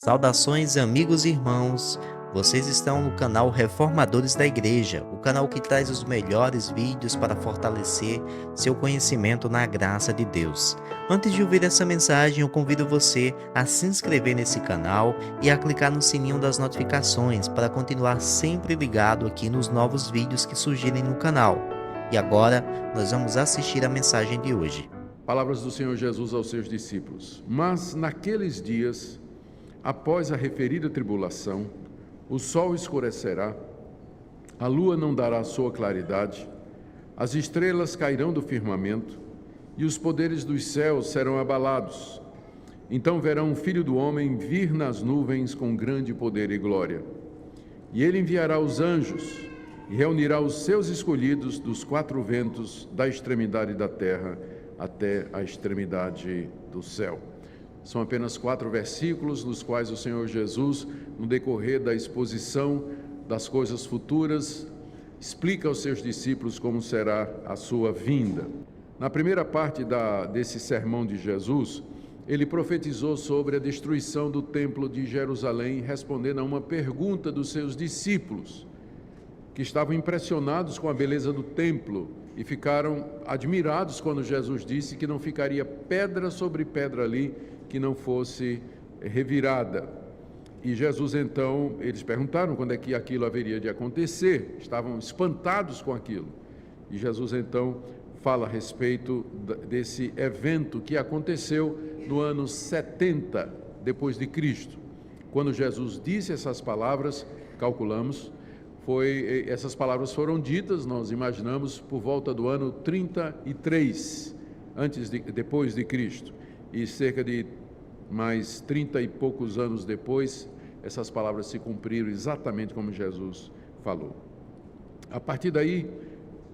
Saudações, amigos e irmãos. Vocês estão no canal Reformadores da Igreja, o canal que traz os melhores vídeos para fortalecer seu conhecimento na graça de Deus. Antes de ouvir essa mensagem, eu convido você a se inscrever nesse canal e a clicar no sininho das notificações para continuar sempre ligado aqui nos novos vídeos que surgirem no canal. E agora, nós vamos assistir a mensagem de hoje. Palavras do Senhor Jesus aos seus discípulos. Mas naqueles dias, após a referida tribulação, o sol escurecerá, a lua não dará sua claridade, as estrelas cairão do firmamento e os poderes dos céus serão abalados. Então verão o Filho do Homem vir nas nuvens com grande poder e glória. E ele enviará os anjos e reunirá os seus escolhidos dos quatro ventos, da extremidade da terra até a extremidade do céu. São apenas 4 versículos nos quais o Senhor Jesus, no decorrer da exposição das coisas futuras, explica aos seus discípulos como será a sua vinda. Na primeira parte desse sermão de Jesus, ele profetizou sobre a destruição do templo de Jerusalém, respondendo a uma pergunta dos seus discípulos, que estavam impressionados com a beleza do templo e ficaram admirados quando Jesus disse que não ficaria pedra sobre pedra ali que não fosse revirada. E Jesus então, eles perguntaram quando é que aquilo haveria de acontecer, estavam espantados com aquilo. E Jesus então fala a respeito desse evento que aconteceu no ano 70 depois de Cristo. Quando Jesus disse essas palavras, calculamos, essas palavras foram ditas, nós imaginamos, por volta do ano 33 depois de Cristo. E cerca de mais 30 e poucos anos depois, essas palavras se cumpriram exatamente como Jesus falou. A partir daí,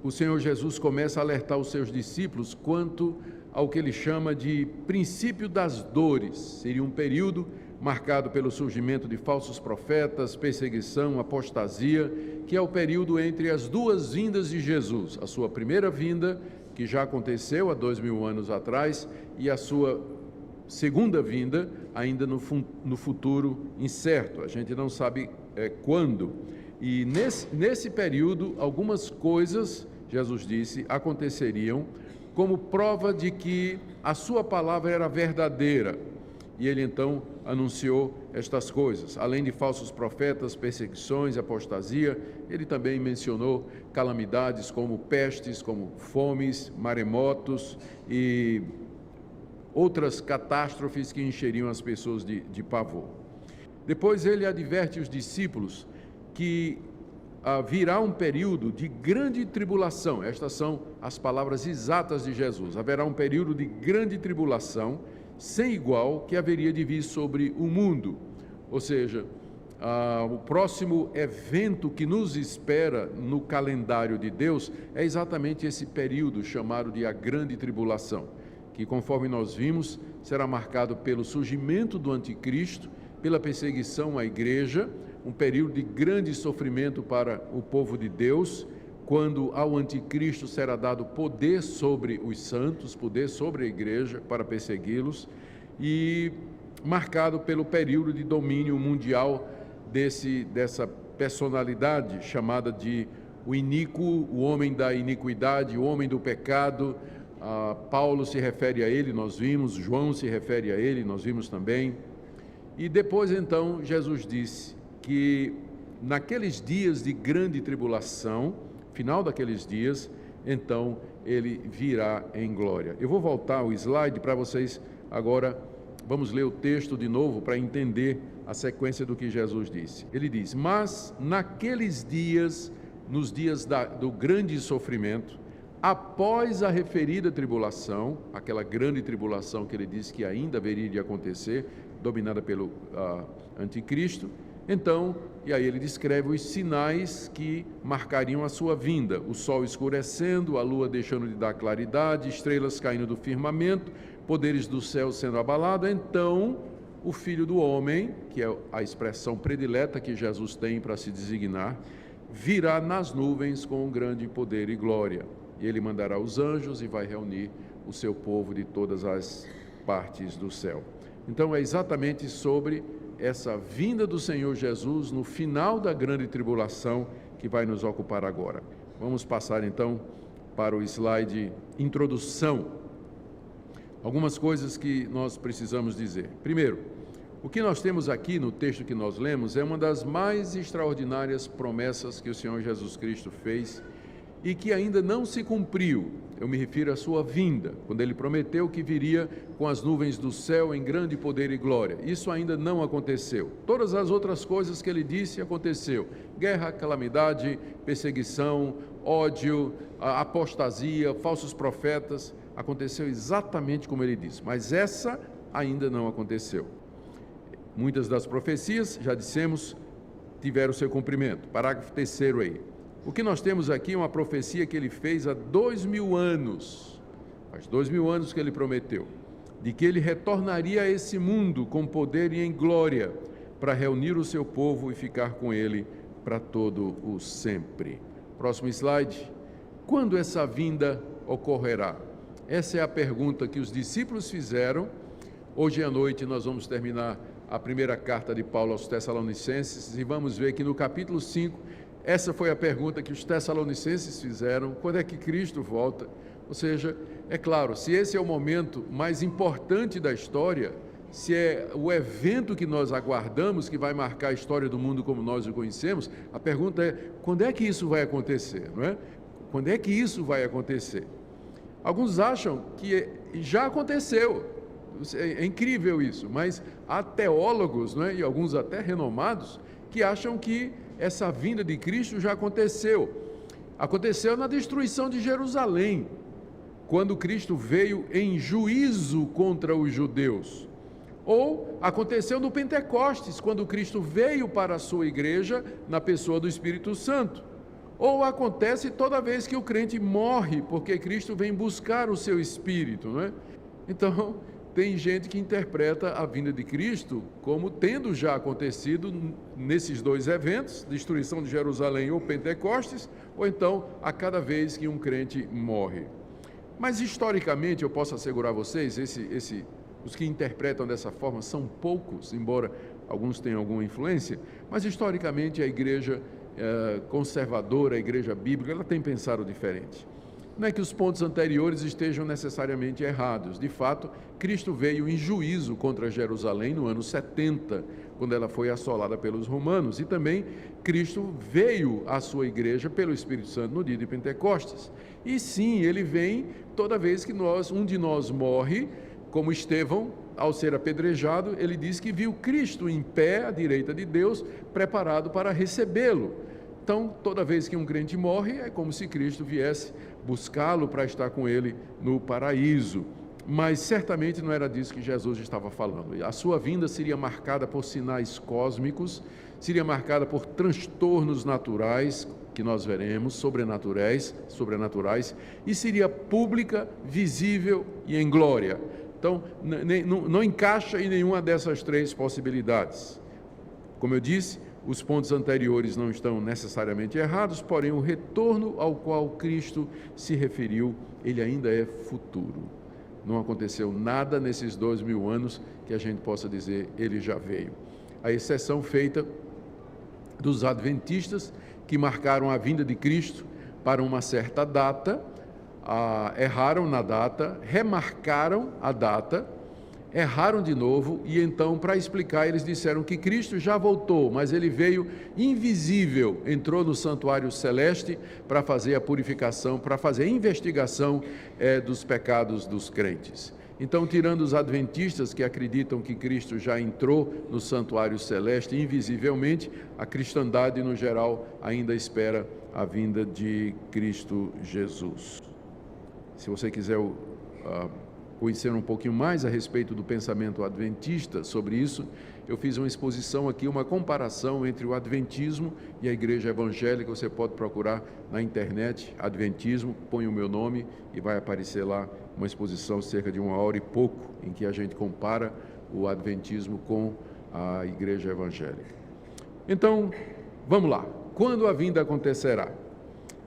o Senhor Jesus começa a alertar os seus discípulos quanto ao que ele chama de princípio das dores. Seria um período marcado pelo surgimento de falsos profetas, perseguição, apostasia, que é o período entre as duas vindas de Jesus, a sua primeira vinda, que já aconteceu há 2000 anos atrás, e a sua segunda vinda, ainda no futuro incerto, a gente não sabe quando. E nesse período, algumas coisas, Jesus disse, aconteceriam como prova de que a sua palavra era verdadeira. E ele então anunciou estas coisas. Além de falsos profetas, perseguições, apostasia, ele também mencionou calamidades como pestes, como fomes, maremotos e outras catástrofes que encheriam as pessoas de pavor. Depois ele adverte os discípulos que virá um período de grande tribulação. Estas são as palavras exatas de Jesus. Haverá um período de grande tribulação, sem igual, que haveria de vir sobre o mundo. Ou seja, o próximo evento que nos espera no calendário de Deus é exatamente esse período chamado de a grande tribulação, que, conforme nós vimos, será marcado pelo surgimento do anticristo, pela perseguição à igreja, um período de grande sofrimento para o povo de Deus, quando ao anticristo será dado poder sobre os santos, poder sobre a igreja para persegui-los, e marcado pelo período de domínio mundial dessa personalidade chamada de o iníquo, o homem da iniquidade, o homem do pecado. Paulo se refere a ele, nós vimos, João se refere a ele, nós vimos também. E depois então Jesus disse que naqueles dias de grande tribulação, final daqueles dias, então ele virá em glória. Eu vou voltar ao slide para vocês agora, vamos ler o texto de novo para entender a sequência do que Jesus disse. Ele diz: mas naqueles dias, nos dias do grande sofrimento, após a referida tribulação, aquela grande tribulação que ele disse que ainda haveria de acontecer, dominada pelo anticristo, então, e aí ele descreve os sinais que marcariam a sua vinda: o sol escurecendo, a lua deixando de dar claridade, estrelas caindo do firmamento, poderes do céu sendo abalados. Então, o Filho do Homem, que é a expressão predileta que Jesus tem para se designar, virá nas nuvens com um grande poder e glória. E ele mandará os anjos e vai reunir o seu povo de todas as partes do céu. Então é exatamente sobre essa vinda do Senhor Jesus no final da grande tribulação que vai nos ocupar agora. Vamos passar então para o slide introdução. Algumas coisas que nós precisamos dizer. Primeiro, o que nós temos aqui no texto que nós lemos é uma das mais extraordinárias promessas que o Senhor Jesus Cristo fez e que ainda não se cumpriu. Eu me refiro à sua vinda, quando ele prometeu que viria com as nuvens do céu em grande poder e glória. Isso ainda não aconteceu. Todas as outras coisas que ele disse aconteceu: guerra, calamidade, perseguição, ódio, apostasia, falsos profetas. Aconteceu exatamente como ele disse, mas essa ainda não aconteceu. Muitas das profecias, já dissemos, tiveram seu cumprimento. Parágrafo 3º aí. O que nós temos aqui é uma profecia que ele fez há 2000 anos, faz 2000 anos que ele prometeu, de que ele retornaria a esse mundo com poder e em glória, para reunir o seu povo e ficar com ele para todo o sempre. Próximo slide. Quando essa vinda ocorrerá? Essa é a pergunta que os discípulos fizeram. Hoje à noite nós vamos terminar a primeira carta de Paulo aos Tessalonicenses e vamos ver que no capítulo 5, essa foi a pergunta que os Tessalonicenses fizeram: quando é que Cristo volta? Ou seja, é claro, se esse é o momento mais importante da história, se é o evento que nós aguardamos, que vai marcar a história do mundo como nós o conhecemos, a pergunta é: quando é que isso vai acontecer? Não é? Quando é que isso vai acontecer? Alguns acham que já aconteceu. É incrível isso, mas há teólogos, não é? E alguns até renomados, que acham que essa vinda de Cristo já aconteceu. Aconteceu na destruição de Jerusalém, quando Cristo veio em juízo contra os judeus. Ou aconteceu no Pentecostes, quando Cristo veio para a sua igreja na pessoa do Espírito Santo. Ou acontece toda vez que o crente morre, porque Cristo vem buscar o seu espírito, não é? Então, tem gente que interpreta a vinda de Cristo como tendo já acontecido nesses dois eventos, destruição de Jerusalém ou Pentecostes, ou então a cada vez que um crente morre. Mas historicamente, eu posso assegurar a vocês, os que interpretam dessa forma são poucos, embora alguns tenham alguma influência, mas historicamente a igreja conservadora, a igreja bíblica, ela tem pensado diferente. Não é que os pontos anteriores estejam necessariamente errados. De fato, Cristo veio em juízo contra Jerusalém no ano 70, quando ela foi assolada pelos romanos. E também Cristo veio à sua igreja pelo Espírito Santo no dia de Pentecostes. E sim, ele vem toda vez que um de nós morre, como Estevão, ao ser apedrejado, ele diz que viu Cristo em pé à direita de Deus, preparado para recebê-lo. Então, toda vez que um crente morre, é como se Cristo viesse buscá-lo para estar com ele no paraíso. Mas certamente não era disso que Jesus estava falando. A sua vinda seria marcada por sinais cósmicos, seria marcada por transtornos naturais, que nós veremos, sobrenaturais, e seria pública, visível e em glória. Então, não encaixa em nenhuma dessas três possibilidades. Como eu disse, os pontos anteriores não estão necessariamente errados, porém o retorno ao qual Cristo se referiu, ele ainda é futuro. Não aconteceu nada nesses 2000 anos que a gente possa dizer, ele já veio. A exceção feita dos adventistas, que marcaram a vinda de Cristo para uma certa data, erraram na data, remarcaram a data, erraram de novo e então, para explicar, eles disseram que Cristo já voltou, mas ele veio invisível, entrou no santuário celeste para fazer a purificação, para fazer a investigação dos pecados dos crentes. Então, tirando os adventistas que acreditam que Cristo já entrou no santuário celeste invisivelmente, a cristandade no geral ainda espera a vinda de Cristo Jesus. Se você quiser conhecer um pouquinho mais a respeito do pensamento adventista sobre isso, eu fiz uma exposição aqui, uma comparação entre o adventismo e a igreja evangélica. Você pode procurar na internet, adventismo, põe o meu nome e vai aparecer lá uma exposição cerca de 1 hora e pouco, em que a gente compara o adventismo com a igreja evangélica. Então, vamos lá. Quando a vinda acontecerá?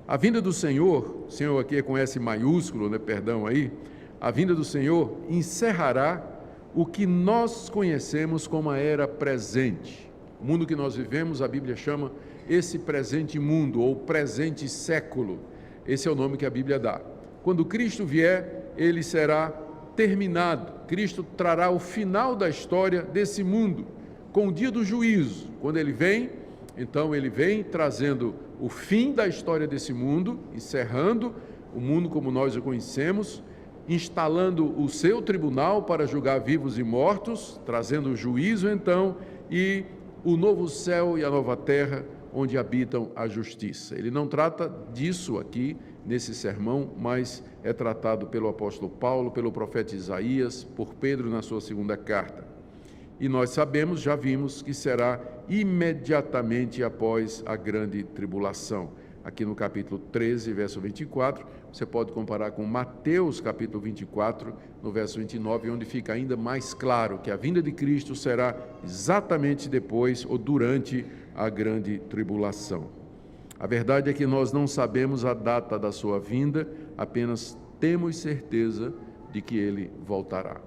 A vinda do Senhor aqui é com S maiúsculo, né? Perdão aí. A vinda do Senhor encerrará o que nós conhecemos como a era presente. O mundo que nós vivemos, a Bíblia chama esse presente mundo, ou presente século. Esse é o nome que a Bíblia dá. Quando Cristo vier, ele será terminado. Cristo trará o final da história desse mundo, com o dia do juízo. Quando ele vem, então ele vem trazendo o fim da história desse mundo, encerrando o mundo como nós o conhecemos, instalando o seu tribunal para julgar vivos e mortos, trazendo o juízo então, e o novo céu e a nova terra, onde habitam a justiça. Ele não trata disso aqui nesse sermão, mas é tratado pelo apóstolo Paulo, pelo profeta Isaías, por Pedro na sua segunda carta. E nós sabemos, já vimos, que será imediatamente após a grande tribulação. Aqui no capítulo 13, verso 24, você pode comparar com Mateus, capítulo 24, no verso 29, onde fica ainda mais claro que a vinda de Cristo será exatamente depois ou durante a grande tribulação. A verdade é que nós não sabemos a data da sua vinda, apenas temos certeza de que ele voltará.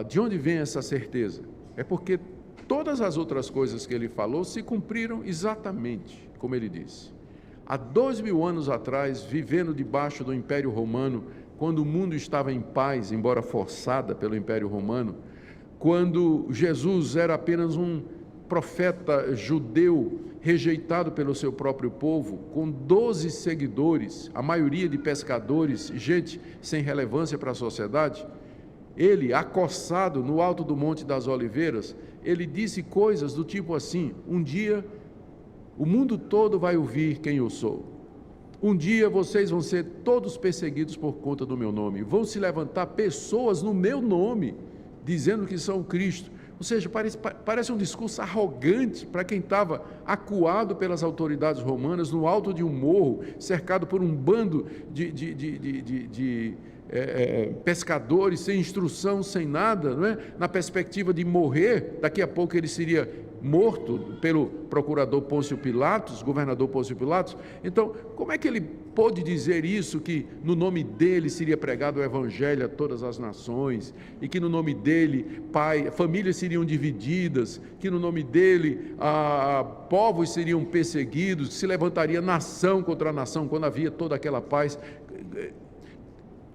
De onde vem essa certeza? É porque todas as outras coisas que ele falou se cumpriram exatamente como ele disse. Há 2000 anos atrás, vivendo debaixo do Império Romano, quando o mundo estava em paz, embora forçada pelo Império Romano, quando Jesus era apenas um profeta judeu rejeitado pelo seu próprio povo, com 12 seguidores, a maioria de pescadores, gente sem relevância para a sociedade, ele, acossado no alto do Monte das Oliveiras, ele disse coisas do tipo assim: um dia o mundo todo vai ouvir quem eu sou. Um dia vocês vão ser todos perseguidos por conta do meu nome. Vão se levantar pessoas no meu nome, dizendo que são Cristo. Ou seja, parece um discurso arrogante para quem estava acuado pelas autoridades romanas no alto de um morro, cercado por um bando de pescadores, sem instrução, sem nada, não é? Na perspectiva de morrer. Daqui a pouco ele seria morto pelo procurador Pôncio Pilatos, governador Pôncio Pilatos. Então, como é que ele pôde dizer isso, que no nome dele seria pregado o evangelho a todas as nações, e que no nome dele famílias seriam divididas, que no nome dele povos seriam perseguidos, se levantaria nação contra nação quando havia toda aquela paz?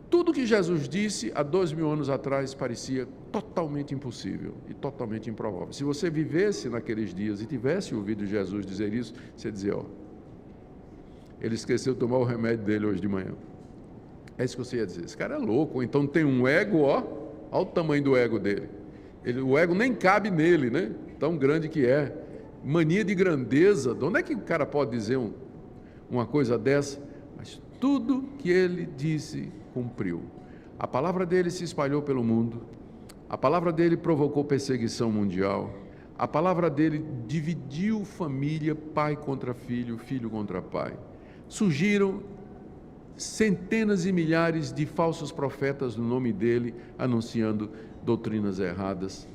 Tudo que Jesus disse há 2000 anos atrás parecia totalmente impossível e totalmente improvável. Se você vivesse naqueles dias e tivesse ouvido Jesus dizer isso, você dizia: ele esqueceu de tomar o remédio dele hoje de manhã. É isso que você ia dizer: esse cara é louco. Ou então tem um ego, olha o tamanho do ego dele. O ego nem cabe nele, né? Tão grande que é. Mania de grandeza. De onde é que o cara pode dizer uma coisa dessa? Mas tudo que ele disse cumpriu. A palavra dele se espalhou pelo mundo, a palavra dele provocou perseguição mundial, a palavra dele dividiu família, pai contra filho, filho contra pai. Surgiram centenas e milhares de falsos profetas no nome dele, anunciando doutrinas erradas,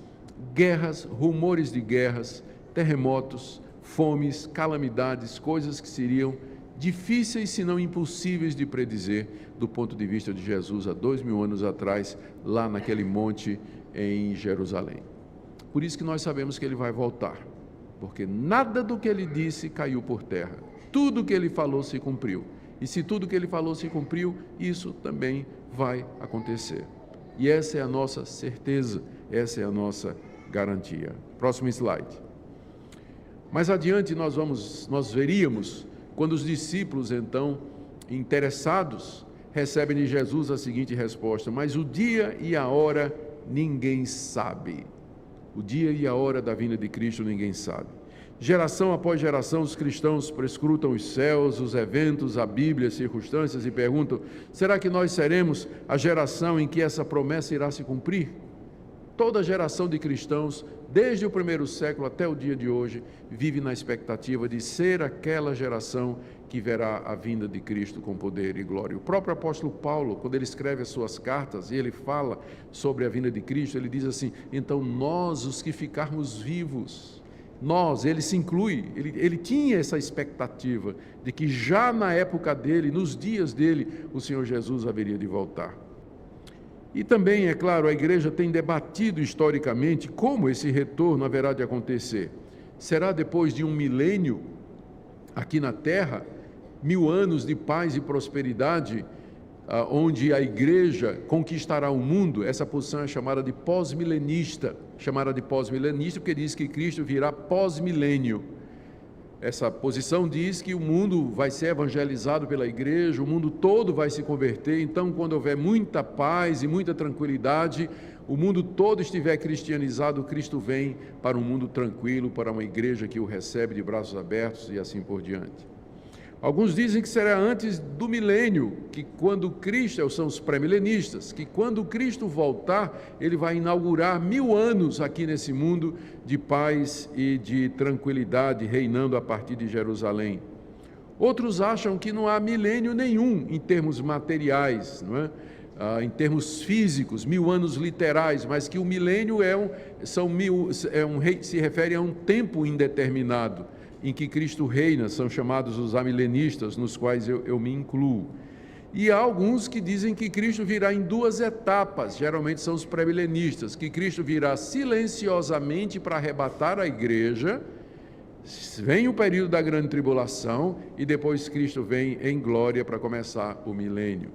guerras, rumores de guerras, terremotos, fomes, calamidades, coisas que seriam difíceis, se não impossíveis de predizer do ponto de vista de Jesus há 2000 anos atrás, lá naquele monte em Jerusalém. Por isso que nós sabemos que ele vai voltar, porque nada do que ele disse caiu por terra. Tudo que ele falou se cumpriu. E se tudo que ele falou se cumpriu, isso também vai acontecer. E essa é a nossa certeza, essa é a nossa garantia. Próximo slide. Mais adiante nós veríamos quando os discípulos, então, interessados, recebem de Jesus a seguinte resposta: mas o dia e a hora ninguém sabe. O dia e a hora da vinda de Cristo ninguém sabe. Geração após geração, os cristãos prescrutam os céus, os eventos, a Bíblia, as circunstâncias e perguntam: será que nós seremos a geração em que essa promessa irá se cumprir? Toda geração de cristãos, desde o primeiro século até o dia de hoje, vive na expectativa de ser aquela geração que verá a vinda de Cristo com poder e glória. O próprio apóstolo Paulo, quando ele escreve as suas cartas e ele fala sobre a vinda de Cristo, ele diz assim: então nós, os que ficarmos vivos, ele se inclui, ele tinha essa expectativa de que já na época dele, nos dias dele, o Senhor Jesus haveria de voltar. E também, é claro, a igreja tem debatido historicamente como esse retorno haverá de acontecer. Será depois de 1 milênio aqui na Terra, 1000 anos de paz e prosperidade, onde a igreja conquistará o mundo? Essa posição é chamada de pós-milenista, porque diz que Cristo virá pós-milênio. Essa posição diz que o mundo vai ser evangelizado pela igreja, o mundo todo vai se converter. Então, quando houver muita paz e muita tranquilidade, o mundo todo estiver cristianizado, Cristo vem para um mundo tranquilo, para uma igreja que o recebe de braços abertos e assim por diante. Alguns dizem que será antes do milênio, que quando Cristo, são os pré-milenistas, que quando Cristo voltar, ele vai inaugurar 1000 anos aqui nesse mundo de paz e de tranquilidade, reinando a partir de Jerusalém. Outros acham que não há milênio nenhum em termos materiais, não é? Em termos físicos, 1000 anos literais, mas que o milênio se refere a um tempo indeterminado, em que Cristo reina, são chamados os amilenistas, nos quais eu me incluo. E há alguns que dizem que Cristo virá em 2 etapas, geralmente são os pré-milenistas, que Cristo virá silenciosamente para arrebatar a igreja, vem o período da grande tribulação e depois Cristo vem em glória para começar o milênio.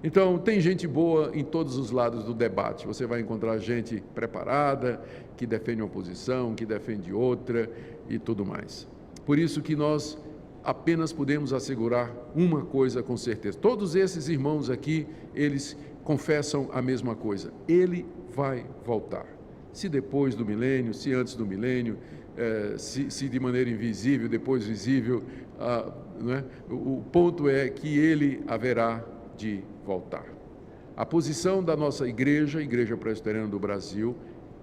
Então, tem gente boa em todos os lados do debate. Você vai encontrar gente preparada, que defende uma posição, que defende outra e tudo mais. Por isso que nós apenas podemos assegurar uma coisa com certeza. Todos esses irmãos aqui, eles confessam a mesma coisa. Ele vai voltar. Se depois do milênio, se antes do milênio, se de maneira invisível, depois visível, não é? O ponto é que ele haverá de voltar. A posição da nossa igreja, Igreja Presbiteriana do Brasil,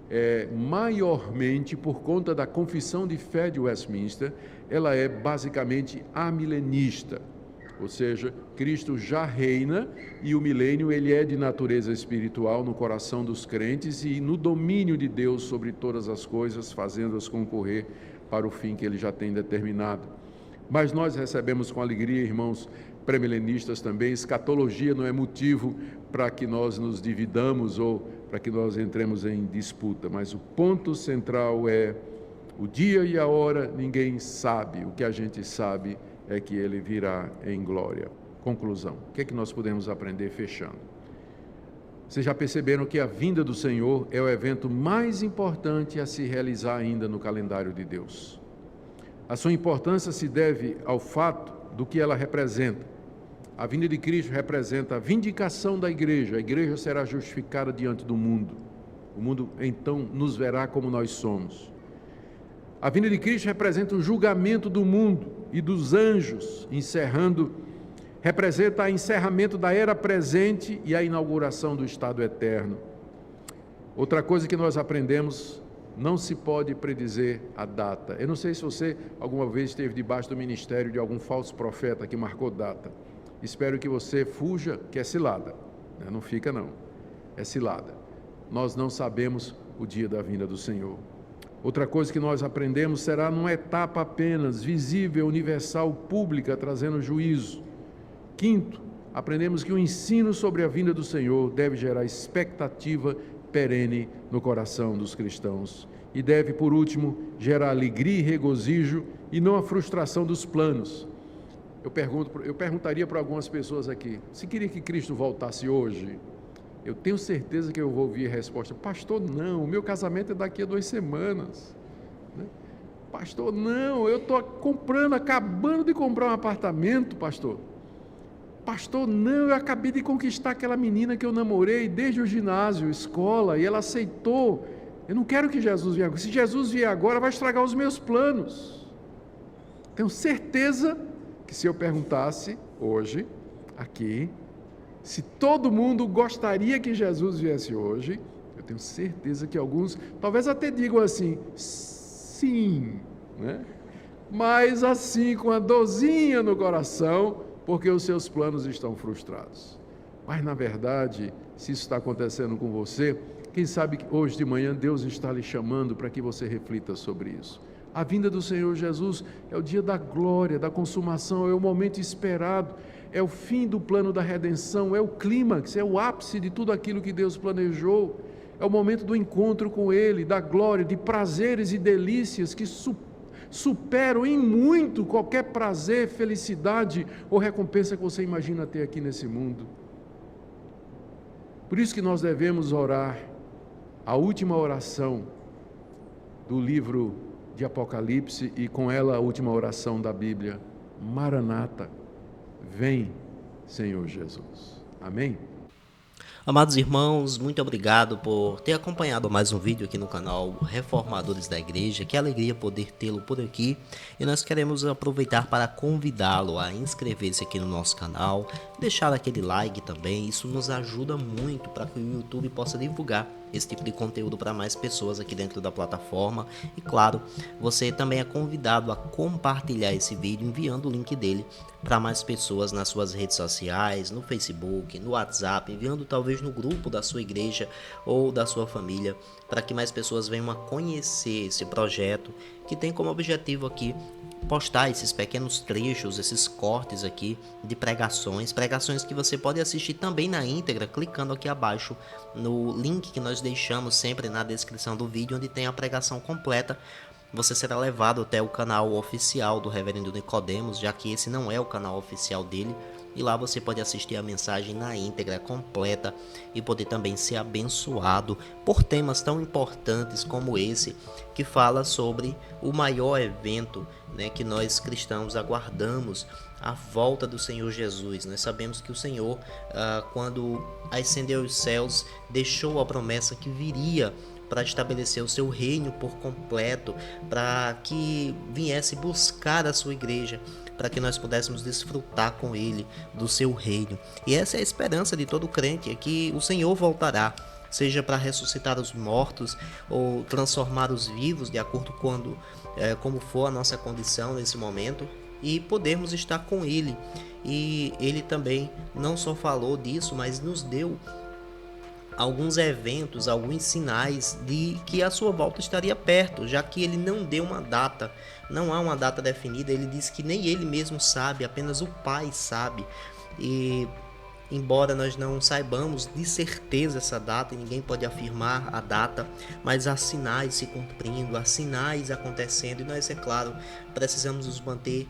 é maiormente por conta da Confissão de Fé de Westminster, ela é basicamente amilenista, ou seja, Cristo já reina e o milênio ele é de natureza espiritual no coração dos crentes e no domínio de Deus sobre todas as coisas, fazendo-as concorrer para o fim que ele já tem determinado. Mas nós recebemos com alegria, irmãos pré-milenistas também, escatologia não é motivo para que nós nos dividamos ou para que nós entremos em disputa, mas o ponto central é o dia e a hora ninguém sabe, o que a gente sabe é que ele virá em glória. Conclusão, o que é que nós podemos aprender fechando? Vocês já perceberam que a vinda do Senhor é o evento mais importante a se realizar ainda no calendário de Deus. A sua importância se deve ao fato do que ela representa. A vinda de Cristo representa a vindicação da igreja. A igreja será justificada diante do mundo. O mundo então nos verá como nós somos. A vinda de Cristo representa o julgamento do mundo e dos anjos, representa o encerramento da era presente e a inauguração do estado eterno. Outra coisa que nós aprendemos, não se pode predizer a data. Eu não sei se você alguma vez esteve debaixo do ministério de algum falso profeta que marcou data. Espero que você fuja, que é cilada. Não fica não, é cilada. Nós não sabemos o dia da vinda do Senhor. Outra coisa que nós aprendemos será numa etapa apenas, visível, universal, pública, trazendo juízo. Quinto, aprendemos que o ensino sobre a vinda do Senhor deve gerar expectativa perene no coração dos cristãos. E deve, por último, gerar alegria e regozijo e não a frustração dos planos. Eu perguntaria para algumas pessoas aqui, se queria que Cristo voltasse hoje? Eu tenho certeza que eu vou ouvir a resposta, pastor, não, o meu casamento é daqui a 2 semanas. Pastor, não, eu estou acabando de comprar um apartamento, pastor. Pastor, não, eu acabei de conquistar aquela menina que eu namorei desde o ginásio, escola, e ela aceitou. Eu não quero que Jesus venha agora. Se Jesus vier agora, vai estragar os meus planos. Tenho certeza que se eu perguntasse hoje, aqui, se todo mundo gostaria que Jesus viesse hoje, eu tenho certeza que alguns, talvez até digam assim, sim, né? Mas assim, com a dorzinha no coração, porque os seus planos estão frustrados. Mas, na verdade, se isso está acontecendo com você, quem sabe que hoje de manhã Deus está lhe chamando para que você reflita sobre isso. A vinda do Senhor Jesus é o dia da glória, da consumação, é o momento esperado, é o fim do plano da redenção, é o clímax, é o ápice de tudo aquilo que Deus planejou, é o momento do encontro com Ele, da glória, de prazeres e delícias que superam em muito qualquer prazer, felicidade ou recompensa que você imagina ter aqui nesse mundo. Por isso que nós devemos orar a última oração do livro de Apocalipse e com ela a última oração da Bíblia: Maranata, vem, Senhor Jesus. Amém? Amados irmãos, muito obrigado por ter acompanhado mais um vídeo aqui no canal Reformadores da Igreja. Que alegria poder tê-lo por aqui. E nós queremos aproveitar para convidá-lo a inscrever-se aqui no nosso canal, deixar aquele like também. Isso nos ajuda muito para que o YouTube possa divulgar esse tipo de conteúdo para mais pessoas aqui dentro da plataforma. E claro, você também é convidado a compartilhar esse vídeo enviando o link dele para mais pessoas nas suas redes sociais, no Facebook, no WhatsApp, enviando talvez no grupo da sua igreja ou da sua família, para que mais pessoas venham a conhecer esse projeto que tem como objetivo aqui postar esses pequenos trechos, esses cortes aqui de pregações que você pode assistir também na íntegra, clicando aqui abaixo no link que nós deixamos sempre na descrição do vídeo, onde tem a pregação completa. Você será levado até o canal oficial do Reverendo Nicodemos, já que esse não é o canal oficial dele, e lá você pode assistir a mensagem na íntegra, completa, e poder também ser abençoado por temas tão importantes como esse, que fala sobre o maior evento, né, que nós cristãos aguardamos, a volta do Senhor Jesus. Nós sabemos que o Senhor, quando ascendeu aos céus, deixou a promessa que viria para estabelecer o seu reino por completo, para que viesse buscar a sua igreja, para que nós pudéssemos desfrutar com ele do seu reino. E essa é a esperança de todo crente, é que o Senhor voltará, seja para ressuscitar os mortos ou transformar os vivos, de acordo com como for a nossa condição nesse momento, e podermos estar com ele. E ele também não só falou disso, mas nos deu alguns eventos, alguns sinais de que a sua volta estaria perto, já que ele não deu uma data, não há uma data definida. Ele disse que nem ele mesmo sabe, apenas o Pai sabe. E embora nós não saibamos de certeza essa data, e ninguém pode afirmar a data, mas há sinais se cumprindo, há sinais acontecendo, e nós, é claro, precisamos nos manter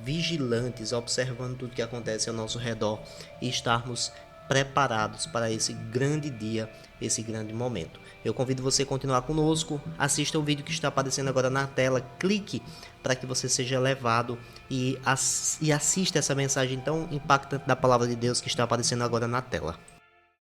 vigilantes, observando tudo que acontece ao nosso redor e estarmos preparados para esse grande dia, esse grande momento. Eu convido você a continuar conosco, assista o vídeo que está aparecendo agora na tela, clique para que você seja levado e assista essa mensagem tão impactante da palavra de Deus que está aparecendo agora na tela.